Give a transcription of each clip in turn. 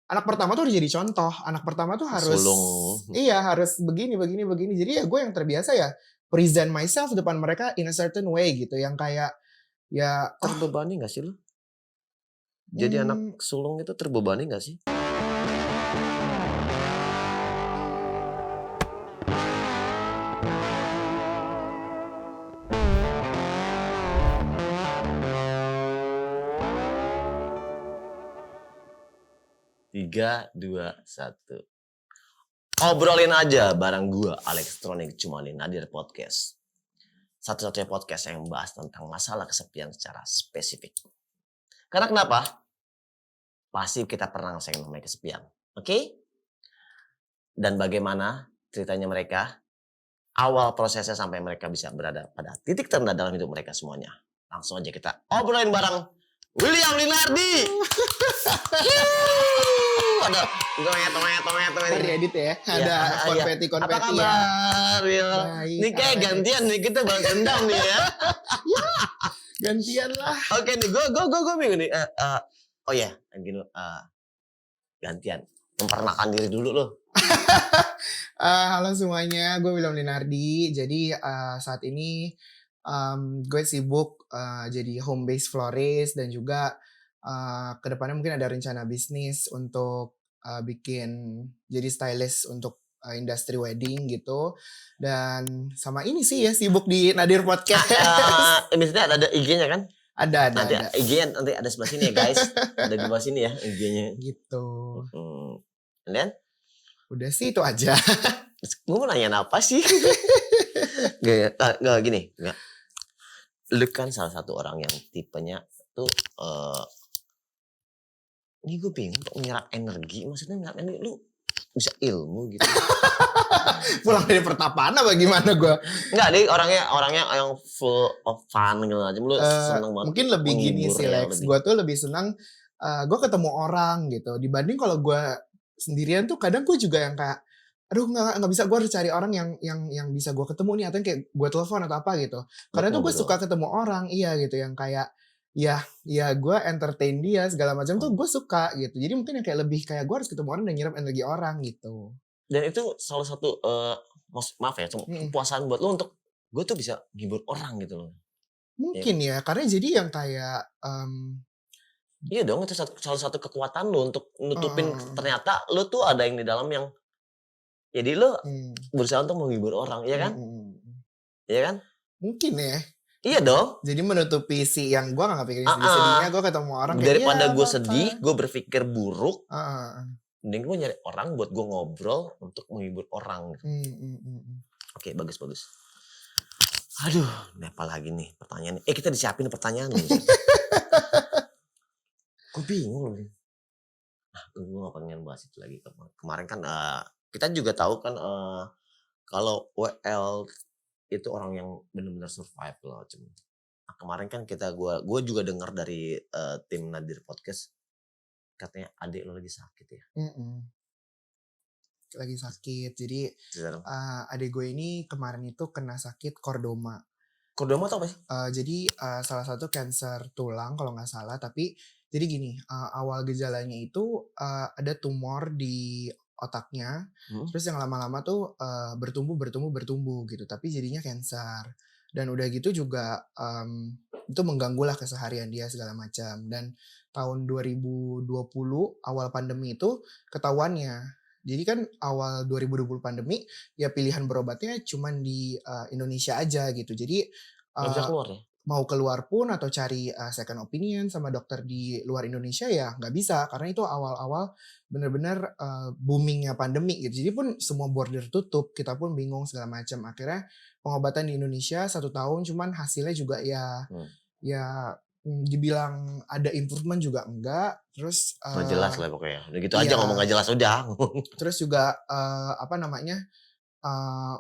anak pertama tuh udah jadi contoh, anak pertama tuh harus Sulung. iya, harus begini begini begini. Jadi ya gue yang terbiasa ya present myself depan mereka in a certain way gitu, yang kayak, ya, Terbebani nggak sih lu? Jadi anak mmm, sulung itu terbebani nggak sih? 3, 2, 1. Obrolin aja bareng gua Alextronic cuma di Nadir Podcast. Satu-satunya podcast yang membahas tentang masalah kesepian secara spesifik. Karena kenapa? Pasti kita pernah ngerasain namanya kesepian. Oke? Dan bagaimana ceritanya mereka, awal prosesnya sampai mereka bisa berada pada titik terendah dalam hidup mereka semuanya. Langsung aja kita obrolin bareng William Linardi. Ada sorry edit ya, ada konfeti Apa ya. kabar, Will? Baik, Nih kayak Alex. gantian nih, kita balas dendam nih ya. Gantian lah. Oke nih, gue bingung nih. Oh ya, gini, gantian. Memperkenalkan diri dulu loh. Halo semuanya, gue William Linardi. Jadi saat ini gue sibuk jadi home base florist dan juga kedepannya mungkin ada rencana bisnis untuk bikin jadi stylist untuk industri wedding gitu. Dan sama ini sih ya sibuk di Nadir Podcast. Misalnya ada IG-nya kan? Ada. IG-nya nanti ada sebelah sini ya guys. Ada di bawah sini ya IG-nya. Gitu. And then? Udah sih itu aja. Gue mau nanya apa sih? Gak gini. Gak. Lu kan salah satu orang yang tipenya tuh ini gue bingung untuk menyerap energi. Maksudnya menyerap energi lu bisa ilmu gitu. Pulang dari pertapaan apa gimana gue? Enggak, dia orangnya yang full of fun gitu aja. Lu seneng banget. Mungkin lebih gini sih Lex. Gue tuh lebih senang gue ketemu orang gitu. Dibanding kalau gue sendirian tuh kadang gue juga yang kayak aduh nggak bisa, gue harus cari orang yang bisa gue ketemu nih, atau kayak gue telepon atau apa gitu. Karena tuh gue suka ketemu orang, iya gitu, yang kayak ya gue entertain dia segala macam tuh gue suka gitu. Jadi mungkin yang kayak lebih kayak gue harus ketemu orang dan nyerap energi orang gitu. Dan itu salah satu maaf ya, kepuasan buat lo untuk gue tuh bisa nghibur orang gitu loh. Mungkin ya, karena jadi yang kayak iya dong, itu salah satu kekuatan lo untuk nutupin ternyata lo tuh ada yang di dalam yang jadi lo berusaha untuk menghibur orang, iya kan? Iya kan? Mungkin ya. Iya dong. Jadi menutupi si yang gue gak pikirin sedih-sedihnya, gue ketemu orang kayak daripada gue sedih, gue berpikir buruk, mending gue nyari orang buat gue ngobrol untuk menghibur orang. Oke, bagus. Aduh, ini apa lagi nih pertanyaannya? Kita disiapin pertanyaan nih. Gue bingung loh. Nah, gue gak pengen bahas itu lagi. Kemarin kan kita juga tahu kan kalau WL itu orang yang benar-benar survive loh. Nah, kemarin kan gue juga dengar dari tim Nadir Podcast, katanya adik lo lagi sakit ya. Lagi sakit. Jadi adik gue ini kemarin itu kena sakit kordoma. Kordoma tau apa sih? Jadi salah satu kanker tulang kalau nggak salah. Tapi jadi gini, awal gejalanya itu ada tumor di otaknya. Terus yang lama-lama tuh bertumbuh gitu. Tapi jadinya kanker. Dan udah gitu juga itu mengganggu lah keseharian dia segala macam. Dan tahun 2020 awal pandemi itu ketahuannya. Jadi kan awal 2020 pandemi ya pilihan berobatnya cuman di Indonesia aja gitu. Jadi nggak bisa keluar ya? Mau keluar pun atau cari second opinion sama dokter di luar Indonesia ya nggak bisa, karena itu awal-awal bener-bener boomingnya pandemi gitu. Jadi pun semua border tutup, kita pun bingung segala macam. Akhirnya pengobatan di Indonesia 1 tahun, cuman hasilnya juga ya dibilang ada improvement juga enggak. Terus nggak jelas lah pokoknya. Udah gitu aja ngomong nggak jelas udah. Terus juga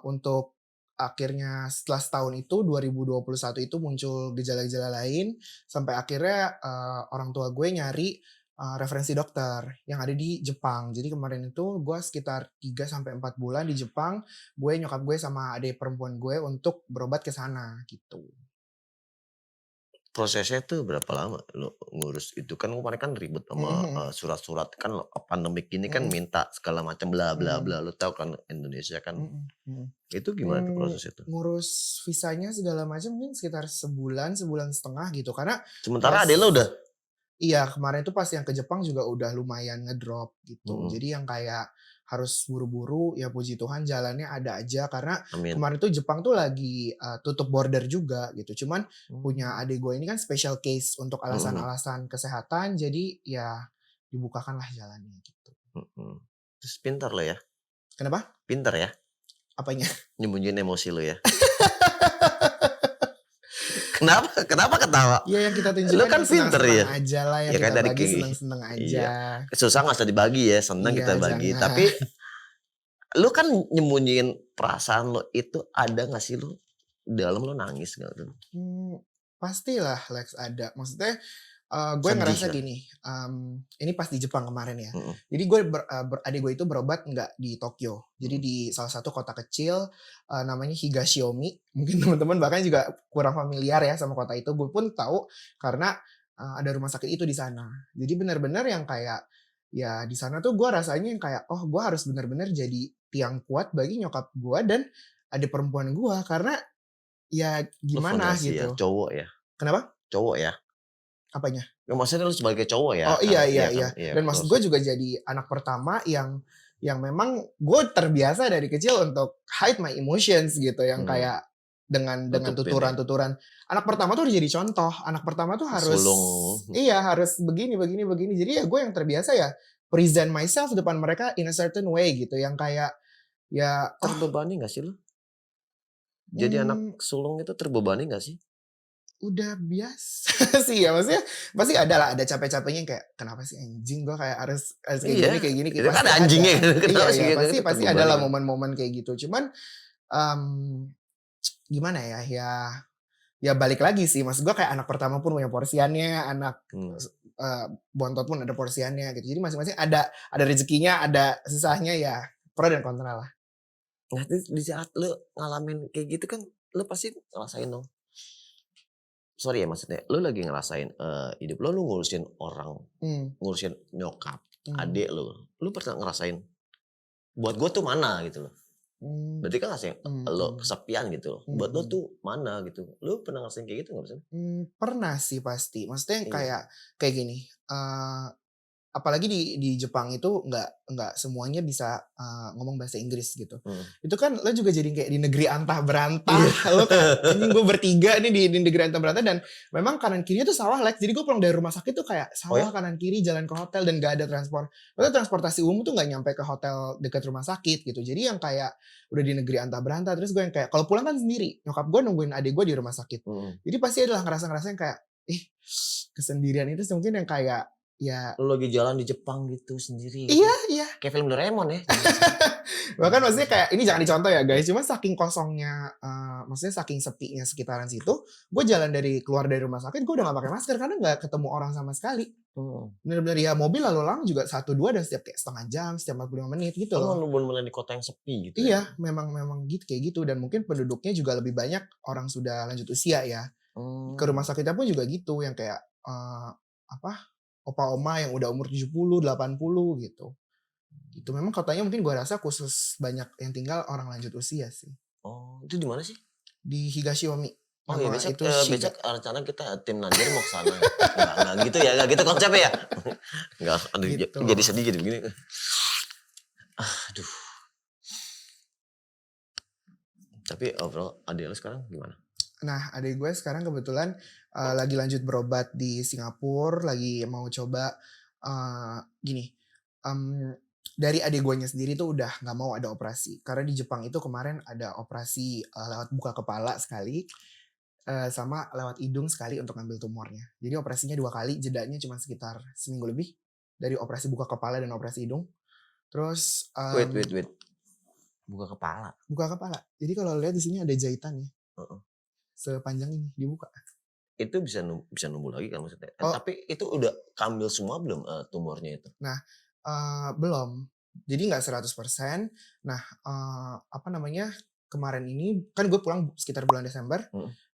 untuk akhirnya setelah setahun itu 2021 itu muncul gejala-gejala lain sampai akhirnya orang tua gue nyari referensi dokter yang ada di Jepang. Jadi kemarin itu gue sekitar 3-4 bulan di Jepang, gue, nyokap gue sama adik perempuan gue untuk berobat ke sana gitu. Prosesnya tuh berapa lama lo ngurus itu? Kan kemarin kan ribet sama, Mhm surat-surat kan pandemik ini kan mhm minta segala macam bla bla mhm bla, lu tahu kan Indonesia kan. mhm mhm. Itu gimana tuh Mmm, prosesnya tuh? ngurus visanya segala macam mungkin sekitar sebulan, sebulan setengah gitu karena Sementara pas adek lo udah iya kemarin tuh pas yang ke Jepang juga udah lumayan ngedrop gitu. mhm, Jadi yang kayak harus buru-buru ya puji Tuhan jalannya ada aja karena amin. kemarin tuh Jepang tuh lagi, tutup border juga gitu. Cuman punya Mmm, adik gue ini kan special case untuk mhm mhm, alasan-alasan kesehatan jadi ya dibukakanlah jalannya gitu. mhm. Terus pintar lo ya, Kenapa? pintar ya Apanya? nyembunyiin emosi lo ya. Kenapa kenapa ketawa? Ya yang kita Lu tunjukkan kan yang pinter senang-senang ya? aja lah, yang Ya kan kita tadi bagi senang-senang iya, aja. susah nggak usah dibagi ya, seneng Iya kita bagi. jangan. Tapi lu kan nyembunyiin perasaan lo itu ada nggak sih lu, dalam lo nangis nggak tuh? Mmm, pastilah Lex ada. Maksudnya, gue Sedih ngerasa lah? gini, ini pas di Jepang kemarin ya. Mhm Jadi gue adik gue itu berobat nggak di Tokyo. Jadi mhm di salah satu kota kecil, namanya Higashiomi. Mungkin teman-teman bahkan juga kurang familiar ya sama kota itu. Gue pun tahu karena, ada rumah sakit itu di sana. Jadi benar-benar yang kayak, ya di sana tuh gue rasanya yang kayak, oh gue harus benar-benar jadi tiang kuat bagi nyokap gue dan adik perempuan gue. Karena ya Lu gimana fondasi ya, gitu. cowok ya Kenapa? cowok ya? Apanya? Ya maksudnya lu sebagai cowok ya Oh kan? iya Iya iya kan? iya. Iya Dan lu maksud gue harusnya juga jadi anak pertama yang memang gue terbiasa dari kecil untuk hide my emotions gitu, yang mhm, kayak dengan nutupin ya, tuturan-tuturan. Anak pertama tuh udah jadi contoh, anak pertama tuh harus sulung. iya, harus begini begini begini. Jadi ya gue yang terbiasa ya present myself depan mereka in a certain way gitu, yang kayak ya, oh, Terbebani nggak sih lu? Jadi anak mmm, sulung itu terbebani nggak sih? udah biasa sih ya, maksudnya pasti ada lah, ada capek-capeknya yang kayak, "Kenapa sih anjing gue kayak harus Iya, kayak gini," itu kan pasti anjingnya ada. kenapa Iya sih iya, gitu, pasti itu pasti ada terbebani lah kan? momen-momen kayak gitu. Cuman, mmm, gimana ya, ya balik lagi sih, maksud gue kayak anak pertama pun punya porsiannya, anak, Mmm. bontot pun ada porsiannya gitu. Jadi masing-masing ada rezekinya, ada susahnya ya, pro dan kontra lah. Nah, di saat lu ngalamin kayak gitu kan, lu pasti ngerasain dong, sorry ya maksudnya, lu lagi ngerasain, hidup lu ngurusin orang, Mmm, ngurusin nyokap, mhm, adik lu pernah ngerasain, "Buat gue tuh mana?" Gitu loh. mmm, Berarti kan ngerasain, lo mhm, kesepian gitu loh, "Buat lo mhm. tuh mana?" Gitu. Lu pernah ngerasain kayak gitu nggak sih? Pernah sih pasti. Maksudnya yang Iya, kayak gini, apalagi di Jepang itu nggak semuanya bisa, ngomong bahasa Inggris gitu. mhm. Itu kan lo juga jadi kayak di negeri antah berantah, Iya. lo kayak, "Anjing gue bertiga nih di negeri antah berantah," dan memang kanan kirinya tuh sawah, Lex. Jadi gue pulang dari rumah sakit tuh kayak Oh ya? sawah kanan kiri, jalan ke hotel dan nggak ada maksudnya transportasi umum tuh nggak nyampe ke hotel dekat rumah sakit gitu. Jadi yang kayak udah di negeri antah berantah, terus gue yang kayak kalau pulang kan sendiri, nyokap gue nungguin adik gue di rumah sakit. Mhm. Jadi pasti adalah ngerasa-ngerasa yang kayak, ih, kesendirian itu mungkin yang kayak, ya Lu lagi jalan di Jepang gitu sendiri gitu, iya iya. kayak film Doraemon ya jalan di Jepang. Bahkan maksudnya kayak ini jangan dicontoh ya Iya. guys, cuma saking kosongnya, maksudnya saking sepinya sekitaran situ, gue jalan keluar dari rumah sakit, gue udah gak pakai masker karena nggak ketemu orang sama sekali. Mhm. Bener-bener ya mobil lalu lalang juga satu 2 dan setiap kayak setengah jam, setiap 45 menit gitu Oh, loh. lu bener-bener di kota yang sepi gitu ya? Iya, memang memang gitu kayak gitu dan mungkin penduduknya juga lebih banyak orang sudah lanjut usia ya. Ke rumah Mmm. sakitnya pun juga gitu yang kayak, apa, opa-oma yang udah umur 70, 80 gitu. Gitu, memang kotanya mungkin gua rasa khusus banyak yang tinggal orang lanjut usia sih. Oh, itu di mana sih? Di Higashiomi, Oh ya nama besok, itu Shiga. besok, rencana kita tim Nandir mau ke sana ya? Enggak gitu ya, enggak gitu konsepnya ya? Enggak, aduh Gitu. jadi sedih jadi begini. Aduh, tapi overall adik lu sekarang gimana? Nah, adik gue sekarang kebetulan, lagi lanjut berobat di Singapura, lagi mau coba, gini, mmm, dari adik guanya sendiri tuh udah nggak mau ada operasi. Karena di Jepang itu kemarin ada operasi, lewat buka kepala sekali, sama lewat hidung sekali untuk ngambil tumornya. Jadi operasinya 2 kali, jedanya cuma sekitar seminggu lebih, dari operasi buka kepala dan operasi hidung. Terus, Wait, buka kepala? buka kepala. Jadi kalau lihat di sini ada jahitan ya, Heeh. sepanjang ini, dibuka. Itu bisa numbuh lagi kan maksudnya? Oh, Tapi itu udah kambil semua belum, tumornya itu? nah, belum. Jadi nggak 100%. Nah, apa namanya, kemarin ini kan gue pulang sekitar bulan Desember,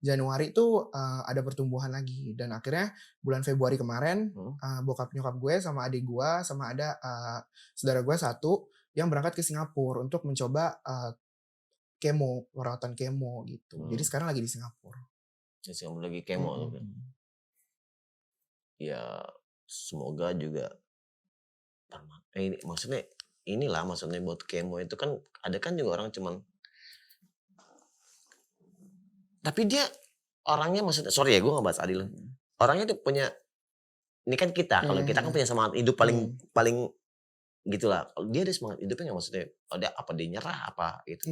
Januari tuh ada pertumbuhan lagi dan akhirnya bulan Februari kemarin bokap nyokap gue sama adik gue sama ada saudara gue satu yang berangkat ke Singapura untuk mencoba perawatan kemo gitu. Jadi sekarang lagi di Singapura. Singapura lagi kemo tuh. Ya semoga juga ini maksudnya buat kemo itu kan ada kan juga orang cuman tapi dia orangnya maksudnya sorry ya gue nggak bahas Adil orangnya tuh punya ini kan kita kalau kita kan punya semangat hidup paling gitulah dia ada semangat hidupnya nggak maksudnya ada apa dia nyerah apa gitu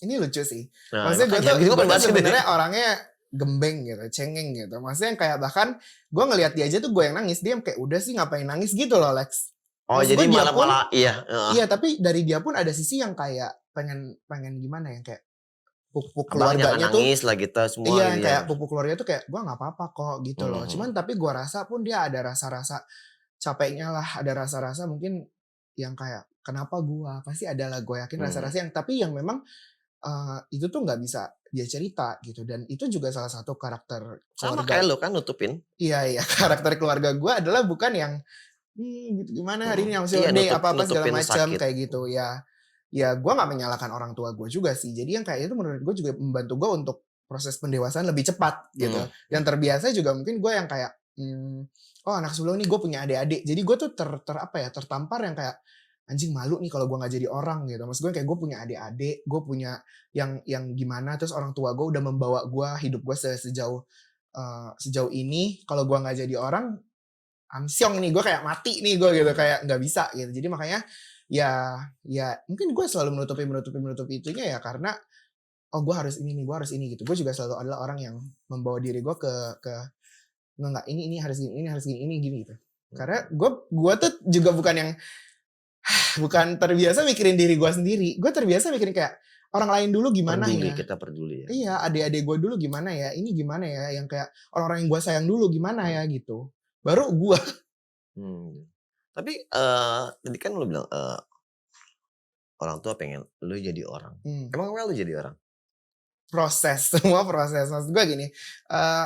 ini lucu sih maksudnya gue tuh sebenarnya orangnya gembeng gitu, cengeng gitu. Maksudnya yang kayak bahkan gue ngelihat dia aja tuh gue yang nangis, dia kayak udah sih ngapain nangis gitu loh Lex. Maksud jadi malah iya. Iya tapi dari dia pun ada sisi yang kayak pengen gimana ya kayak pupuk keluarganya tuh. Nangis lah kita semua. Iya kayak pupuk keluarga tuh kayak gue nggak apa-apa kok gitu loh. Cuman tapi gue rasa pun dia ada rasa-rasa capeknya lah, ada rasa-rasa mungkin yang kayak kenapa gue pasti ada lah gue yakin rasa-rasa yang tapi yang memang itu tuh nggak bisa dia cerita gitu dan itu juga salah satu karakter keluarga. Sama kayak lo kan nutupin. Iya karakter keluarga gue adalah bukan yang gitu gimana hari ini day apa segala macam kayak gitu ya gue nggak menyalahkan orang tua gue juga sih jadi yang kayak itu menurut gue juga membantu gue untuk proses pendewasaan lebih cepat gitu yang terbiasa juga mungkin gue yang kayak oh anak sebelum ini gue punya adik-adik jadi gue tuh tertampar yang kayak anjing malu nih kalau gue nggak jadi orang gitu. Maksud gue kayak gue punya adik-adik, gue punya yang gimana, terus orang tua gue udah membawa gue hidup gue sejauh ini. Kalau gue nggak jadi orang, amsyong nih gue kayak mati nih gue gitu kayak nggak bisa gitu. Jadi makanya ya mungkin gue selalu menutupi itunya ya karena gue harus ini nih, gue harus ini gitu. Gue juga selalu adalah orang yang membawa diri gue ke nggak ini harus gini gitu. Karena gue tuh juga bukan terbiasa mikirin diri gue sendiri. Gue terbiasa mikirin kayak orang lain dulu gimana kita peduli ya. Iya adik-adik gue dulu gimana ya. Ini gimana ya. Yang kayak orang-orang yang gue sayang dulu gimana ya gitu. Baru gue. Tapi tadi kan lu bilang orang tua pengen lu jadi orang. Emang lu jadi orang? Semua proses. Maksud gue gini.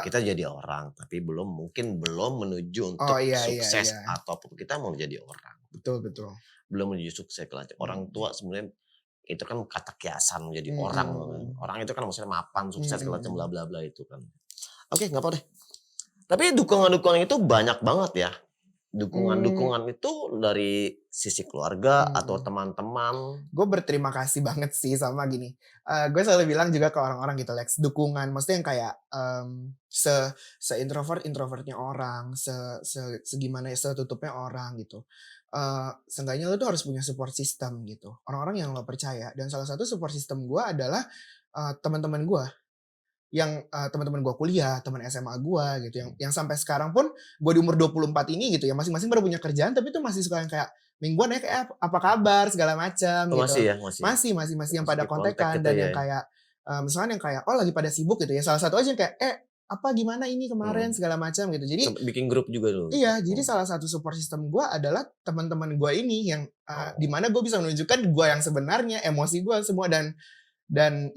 Kita jadi orang tapi belum menuju untuk sukses ataupun kita mau jadi orang. Betul. Belum menuju sukses lah. Orang tua sebenarnya itu kan kata kiasan menjadi orang. Orang itu kan maksudnya mapan, sukses segala macam bla bla bla itu kan. Oke, enggak apa deh. Tapi dukungan-dukungan itu banyak banget ya. Dukungan itu dari sisi keluarga atau teman-teman. Gue berterima kasih banget sih sama gini. Gue selalu bilang juga ke orang-orang gitu Lex, dukungan maksudnya yang kayak introvertnya orang, segimana setutupnya orang gitu. Seenggaknya lo tuh harus punya support system gitu. Orang-orang yang lo percaya dan salah satu support system gue adalah teman-teman gue. Yang teman-teman gue kuliah, teman SMA gue gitu yang sampai sekarang pun gue di umur 24 ini gitu ya masing-masing baru punya kerjaan tapi tuh masih suka yang kayak mingguan ya kayak apa kabar segala macam gitu. Masih yang pada kontekan dan yang kayak misalnya yang kayak lagi pada sibuk gitu ya salah satu aja yang kayak apa gimana ini kemarin segala macam gitu. Jadi bikin grup juga dulu. Iya, jadi salah satu support system gue adalah teman-teman gue ini yang dimana gue bisa menunjukkan gue yang sebenarnya emosi gue semua dan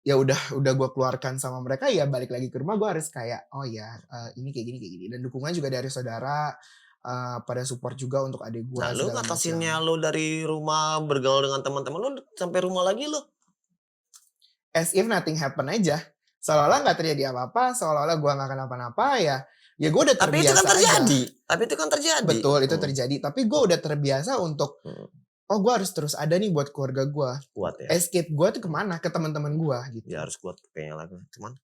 ya udah gue keluarkan sama mereka ya balik lagi ke rumah gue harus kayak ini kayak gini dan dukungan juga dari saudara pada support juga untuk adik gue. Nah lu ngatasinnya lu dari rumah bergaul dengan teman-teman lu sampai rumah lagi lu as if nothing happen aja seolah-olah nggak terjadi apa-apa seolah-olah gue nggak kenapa-napa ya gue udah terbiasa tapi itu kan terjadi betul itu terjadi tapi gue udah terbiasa untuk gue harus terus ada nih buat keluarga gue. Kuat ya. Escape gue tuh kemana? Ke teman-teman gue gitu. Ya harus kuat kayaknya lagi. Cuman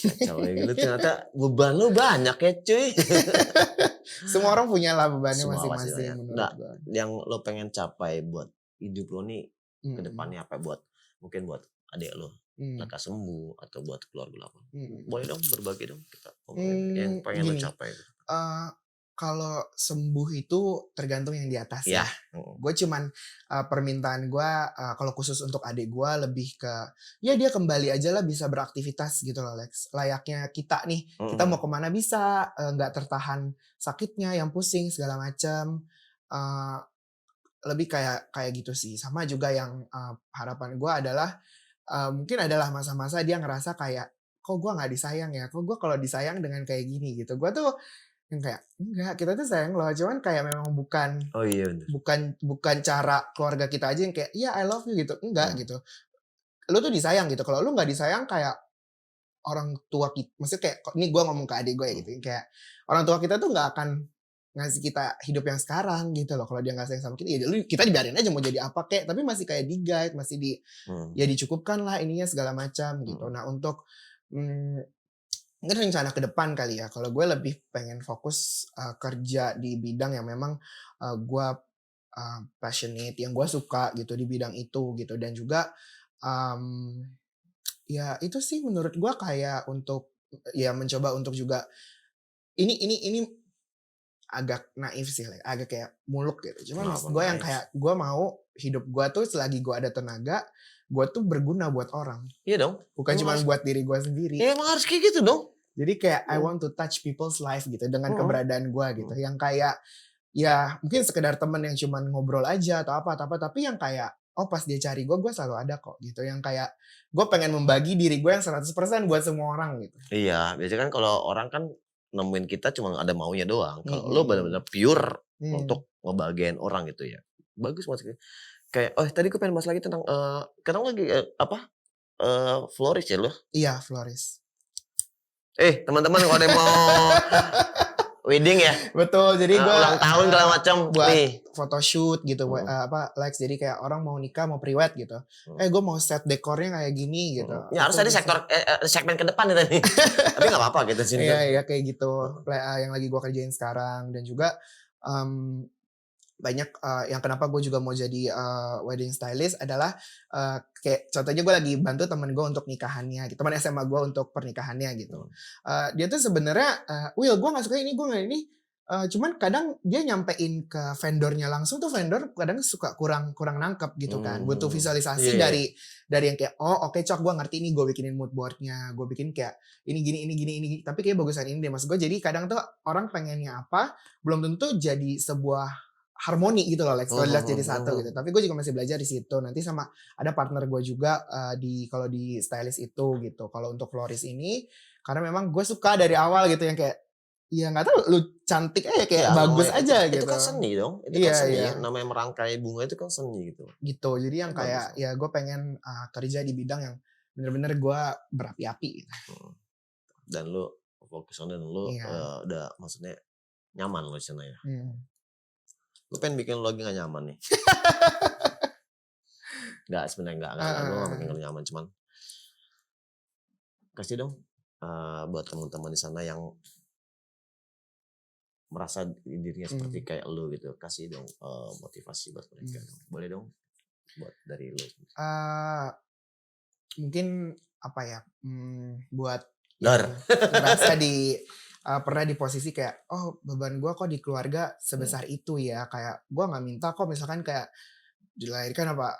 kacau ya gitu ternyata beban lu banyak ya cuy. Semua orang punya lah bebannya masing-masing menurut gue. Yang lo pengen capai buat hidup lo nih ke depannya apa mungkin buat adik lo mereka sembuh atau buat keluarga lo. Boleh dong berbagi dong kita yang pengen lo capai. Kalau sembuh itu tergantung yang di atas ya. Gue cuman permintaan gue kalau khusus untuk adik gue lebih ke ya dia kembali aja lah bisa beraktivitas gitu loh Lex. Layaknya kita nih kita mau kemana bisa nggak tertahan sakitnya yang pusing segala macam. lebih kayak gitu sih. Sama juga yang harapan gue adalah mungkin adalah masa-masa dia ngerasa kayak kok gue nggak disayang ya, kok gue kalau disayang dengan kayak gini gitu. Gue tuh yang kayak enggak, kita tuh sayang loh, cuman kayak memang bukan Oh iya bener. bukan cara keluarga kita aja yang kayak iya I love you gitu, enggak gitu. Lu tuh disayang gitu. Kalau lu nggak disayang kayak orang tua kita, maksudnya kayak ini gue ngomong ke adik gue ya gitu, kayak orang tua kita tuh nggak akan ngasih kita hidup yang sekarang gitu loh. Kalau dia nggak sayang sama kita, ya kita dibiarin aja mau jadi apa kek, tapi masih kayak di guide, masih ya dicukupkan lah ininya segala macam gitu. Nah untuk mungkin rencana ke depan kali ya, kalau gue lebih pengen fokus kerja di bidang yang memang gue passionate, yang gue suka gitu di bidang itu gitu. Dan juga ya itu sih menurut gue kayak untuk ya mencoba untuk juga ini agak naif sih, agak kayak muluk gitu. Cuma maksud gue yang kayak gue mau hidup gue tuh selagi gue ada tenaga, gue tuh berguna buat orang. Iya dong. Bukan cuma buat diri gue sendiri. Iya emang harus kayak gitu dong. Jadi kayak I want to touch people's life gitu dengan keberadaan gue gitu. Yang kayak ya mungkin sekedar temen yang cuman ngobrol aja atau apa, tapi yang kayak oh pas dia cari gue selalu ada kok gitu. Yang kayak gue pengen membagi diri gue yang 100% buat semua orang gitu. Iya, biasanya kan kalau orang kan nemuin kita cuma ada maunya doang. Kalau lo benar-benar pure untuk ngebagian orang gitu ya. Bagus maksudnya. Kayak tadi gue pengen bahas lagi tentang sekarang lagi Floris ya lo? Iya, Floris. Teman-teman kalau ada yang mau wedding ya. Betul, jadi gue ulang tahun segala macam buat nih photoshoot gitu, likes, jadi kayak orang mau nikah mau pre-wed gitu. Gue mau set dekornya kayak gini gitu. Ya harus ada segmen ke depan nih tadi. Tapi nggak apa-apa gitu sini. Iya kayak gitu. Yang lagi gue kerjain sekarang. Dan juga banyak yang kenapa gue juga mau jadi wedding stylist adalah kayak contohnya gue lagi bantu temen gue untuk nikahannya gitu, teman SMA gue untuk pernikahannya gitu. Dia tuh sebenarnya Will gue nggak suka ini, gue nggak ini, cuman kadang dia nyampein ke vendornya langsung tuh, vendor kadang suka kurang nangkep gitu kan, butuh visualisasi dari yang kayak oke, cok gue ngerti ini, gue bikinin mood boardnya, gue bikin kayak ini gini, tapi kayak bagusan ini deh mas gue. Jadi kadang tuh orang pengennya apa belum tentu jadi sebuah harmoni gitu loh, jelas jadi satu gitu. Tapi gue juga masih belajar di situ. Nanti sama ada partner gue juga kalau di stylist itu gitu. Kalau untuk Floris ini, karena memang gue suka dari awal gitu yang kayak, ya nggak tahu, lu cantik aja kayak bagus aja gitu. Itu kan seni dong. Itu kan seni. Namanya merangkai bunga itu kan seni gitu. Gitu. Jadi yang kayak ya gue pengen kerja di bidang yang bener-bener gue berapi-api gitu. Dan lu fokus dan lu udah maksudnya nyaman lo di sana ya. Gue pengen bikin lo lagi gak nyaman nih. Gak, sebenarnya gak. Gue gak bikin lo nyaman. Cuman kasih dong buat teman-teman di sana yang merasa dirinya seperti kayak lo gitu. Kasih dong motivasi buat mereka. Boleh dong buat dari lo. Mungkin apa ya, buat merasa pernah di posisi kayak beban gue kok di keluarga sebesar itu ya, kayak gue nggak minta kok misalkan kayak dilahirkan apa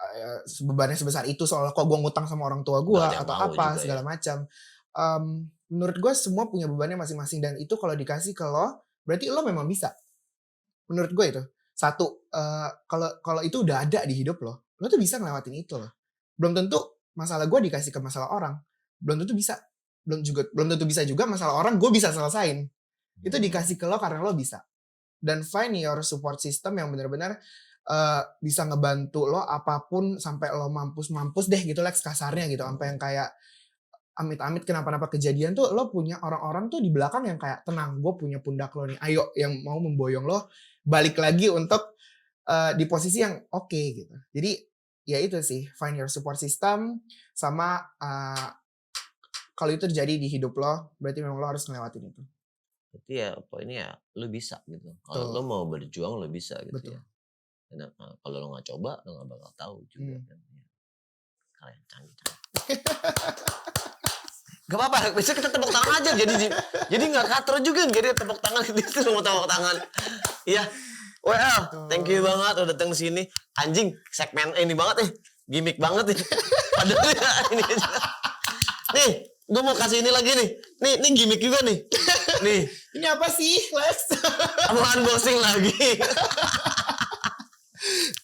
bebannya sebesar itu, soalnya kok gue ngutang sama orang tua gue atau apa segala macam. Menurut gue semua punya bebannya masing-masing, dan itu kalau dikasih ke lo berarti lo memang bisa. Menurut gue itu satu, kalau itu udah ada di hidup lo tuh bisa ngelewatin itu loh. Belum tentu masalah gue dikasih ke masalah orang, belum tentu bisa juga masalah orang gue bisa selesain. Itu dikasih ke lo karena lo bisa. Dan find your support system yang benar-benar bisa ngebantu lo apapun sampai lo mampus deh gitu, Lex, kasarnya gitu. Sampai yang kayak amit-amit kenapa-napa kejadian tuh lo punya orang-orang tuh di belakang yang kayak tenang, gue punya pundak lo nih, ayo, yang mau memboyong lo balik lagi untuk di posisi yang oke gitu. Jadi ya itu sih, find your support system. Sama kalau itu terjadi di hidup lo, berarti memang lo harus ngelewatin itu. Berarti ya poinnya ya lo bisa gitu. Kalau lo mau berjuang lo bisa gitu. Betul. Ya. Kalau lo gak coba lo gak bakal tahu juga kan. Kalian canggih. Gak apa-apa, bisa kita tepuk tangan aja. Jadi gak katro juga. Jadi tepuk tangan, itu mau tepuk tangan. Iya. Well, thank you banget udah datang sini. Anjing, segmen ini banget gimmick banget nih. Padahal ya ini aja. Nih, gue mau kasih ini lagi nih. Nih gimmick juga nih. Nih. Ini apa sih, Lex? Mau unboxing lagi.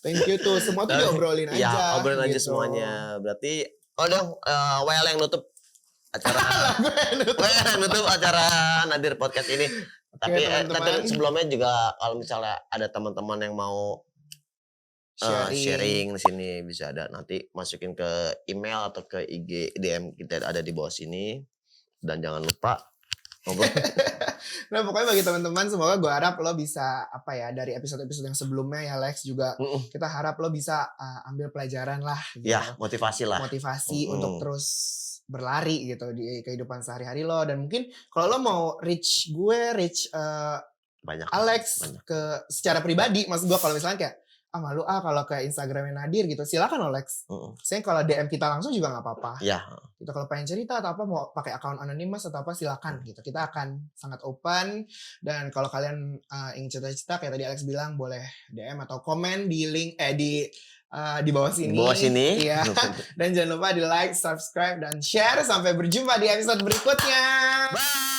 Thank you tuh. Semua tuh diobrolin aja. Ya, obrolin aja gitu. semuanya. Berarti dong WL yang nutup acara WL yang nutup acara Nadir Podcast ini. Tapi sebelumnya juga kalau misalnya ada teman-teman yang mau sharing di sini bisa ada nanti masukin ke email atau ke IG DM kita ada di bawah sini. Dan jangan lupa ngobrol. Nah pokoknya bagi teman-teman semoga gue harap lo bisa dari episode-episode yang sebelumnya ya Lex juga kita harap lo bisa ambil pelajaran lah gitu. Ya motivasi lah. Motivasi untuk terus berlari gitu di kehidupan sehari-hari lo. Dan mungkin kalau lo mau reach banyak Alex ke secara pribadi, maksud gue kalau misalnya kayak malu kalau ke Instagramnya Nadir gitu silakan Alex. Saya kalau DM kita langsung juga nggak apa-apa. Ya. Gitu kalau pengen cerita atau apa mau pakai akun anonymous atau apa silakan gitu. Kita akan sangat open dan kalau kalian ingin cerita-cerita kayak tadi Alex bilang boleh DM atau komen di link di bawah sini. Di bawah sini. Iya. Dan jangan lupa di like, subscribe dan share sampai berjumpa di episode berikutnya. Bye.